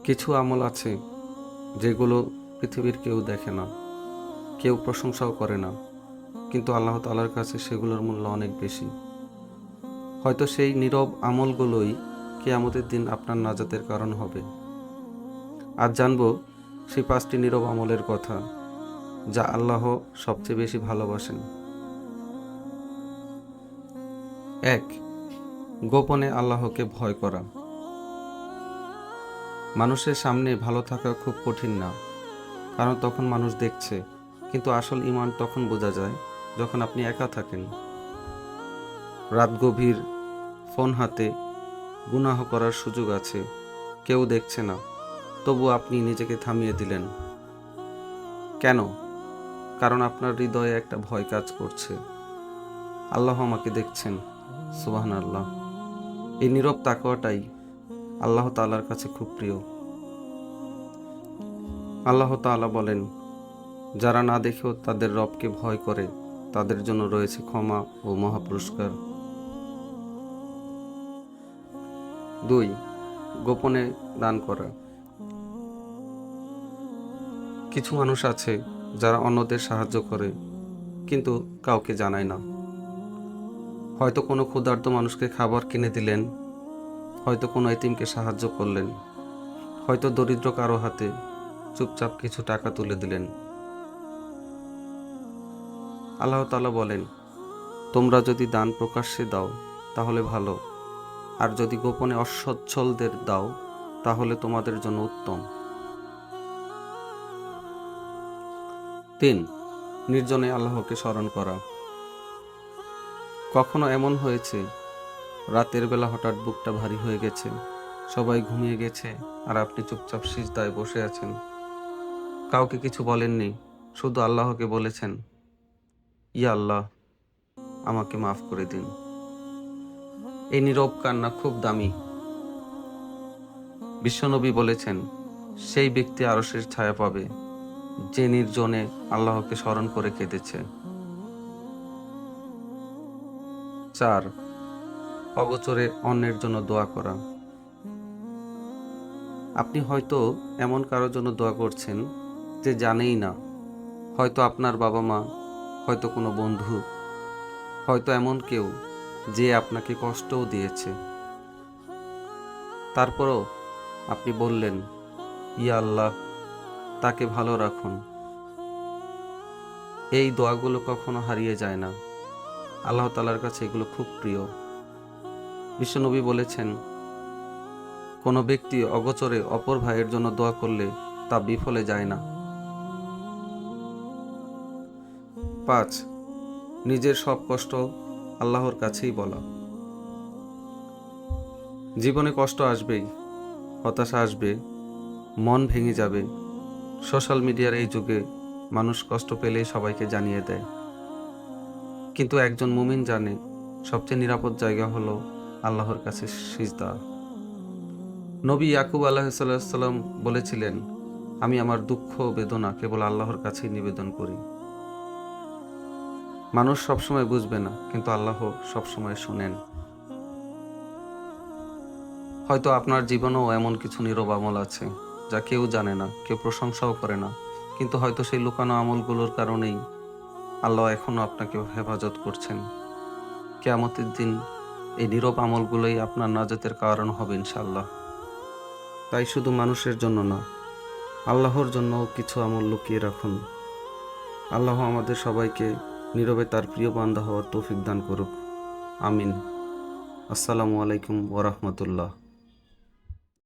কিছু আমল আছে যেগুলো পৃথিবীর কেউ দেখে না, কেউ প্রশংসাও করে না, কিন্তু আল্লাহ তাআলার কাছে সেগুলোর মূল্য অনেক বেশি। হয়তো সেই নীরব আমলগুলোই কিয়ামতের দিন আপনার নাজাতের কারণ হবে। আজ জানব সেই 5টি নীরব আমলের কথা যা আল্লাহ সবচেয়ে বেশি ভালোবাসেন। 1. গোপনে আল্লাহকে ভয় করা। মানুষের সামনে ভালো থাকা খুব কঠিন না, কারণ তখন মানুষ দেখছে, কিন্তু আসল ঈমান তখন বোঝা যায় যখন আপনি একা থাকেন। রাত গভীর, ফোন হাতে, গুনাহ করার সুযোগ আছে, কেউ দেখছে না, তবু আপনি নিজেকে থামিয়ে দিলেন। কেন? কারণ আপনার হৃদয়ে একটা ভয় কাজ করছে। আল্লাহ আমাকে দেখছেন। সুবহানাল্লাহ। এই নীরব তাকওয়াটাই আল্লাহ তাআলার কাছে খুব প্রিয়। আল্লাহ তাআলা বলেন, যারা না দেখেও তাদের রবকে ভয় করে তাদের জন্য রয়েছে ক্ষমা ও মহাপুরস্কার। 2. গোপনে দান করা। কিছু মানুষ আছে যারা অন্যদের সাহায্য করে কিন্তু কাউকে জানায় না। হয়তো কোনো ক্ষুধার্ত মানুষকে খাবার কিনে দিলেন, হয়তো কোনো এতিমকে সাহায্য করলেন, হয়তো দরিদ্র কারো হাতে চুপচাপ কিছু টাকা তুলে দিলেন। আল্লাহ তাআলা বলেন, তোমরা যদি দান প্রকাশ্যে দাও তাহলে ভালো, আর যদি গোপনে অসচ্ছলদের দাও তাহলে তোমাদের জন্য উত্তম। 3. নির্জনে আল্লাহকে স্মরণ করা। কখনো এমন হয়েছে রাতের বেলা হঠাৎ বুকটা ভারী হয়ে গেছে, সবাই ঘুমিয়ে গেছে আর আপনি চুপচাপ সিজদায় বসে আছেন, কাউকে কিছু বলেননি, শুধু আল্লাহকে বলেছেন, ইয়া আল্লাহ, আমাকে মাফ করে দিন। এই নীরব কান্না খুব দামি। বিশ্বনবী বলেছেন, সেই ব্যক্তি আরশের ছায়া পাবে যে নির্জনে আল্লাহকে স্মরণ করে কেঁদেছে। 4. অগোচরে অন্যের জন্য দোয়া করা। আপনি হয়তো এমন কারোর জন্য দোয়া করছেন যে জানেই না, হয়তো আপনার বাবা মা, হয়তো কোনো বন্ধু, হয়তো এমন কেউ যে আপনাকে কষ্টও দিয়েছে। তারপরও আপনি বললেন, ইয়া আল্লাহ, তাকে ভালো রাখুন। এই দোয়াগুলো কখনো হারিয়ে যায় না। আল্লাহ তাআলার কাছে এগুলো খুব প্রিয়। বিশ্বনবী বলেছেন, কোনো ব্যক্তি অগোচরে অপর ভাইয়ের জন্য দোয়া করলে তা বিফলে যায় না। 5. নিজের সব কষ্ট আল্লাহর কাছেই বলা। জীবনে কষ্ট আসবেই, হতাশা আসবে, মন ভেঙে যাবে। সোশ্যাল মিডিয়ার এই যুগে মানুষ কষ্ট পেলেই সবাইকে জানিয়ে দেয়, কিন্তু একজন মুমিন জানে সবচেয়ে নিরাপদ জায়গা হলো আল্লাহর কাছে সিজদা। নবী ইয়াকুব আলাইহিস সালাম বলেছিলেন, আমি আমার দুঃখ বেদনা কেবল আল্লাহর কাছেই নিবেদন করি। মানুষ সবসময় বুঝবে না, কিন্তু আল্লাহ সবসময় শোনেন। হয়তো আপনার জীবনেও এমন কিছু নীরব আমল আছে যা কেউ জানে না, কেউ প্রশংসাও করে না, কিন্তু হয়তো সেই লুকানো আমলগুলোর কারণেই আল্লাহ এখনো আপনাকে হেফাজত করছেন। কিয়ামতের দিন এই নীরব আমলগুলোই আপনার নাজাতের কারণ হবে ইনশাআল্লাহ। তাই শুধু মানুষের জন্য না, আল্লাহর জন্যও কিছু আমল লুকিয়ে রাখুন। আল্লাহ আমাদের সবাইকে নীরবে তার প্রিয় বান্দা হওয়ার তৌফিক দান করুক। আমিন। আসসালামু আলাইকুম ওয়া রাহমাতুল্লাহ।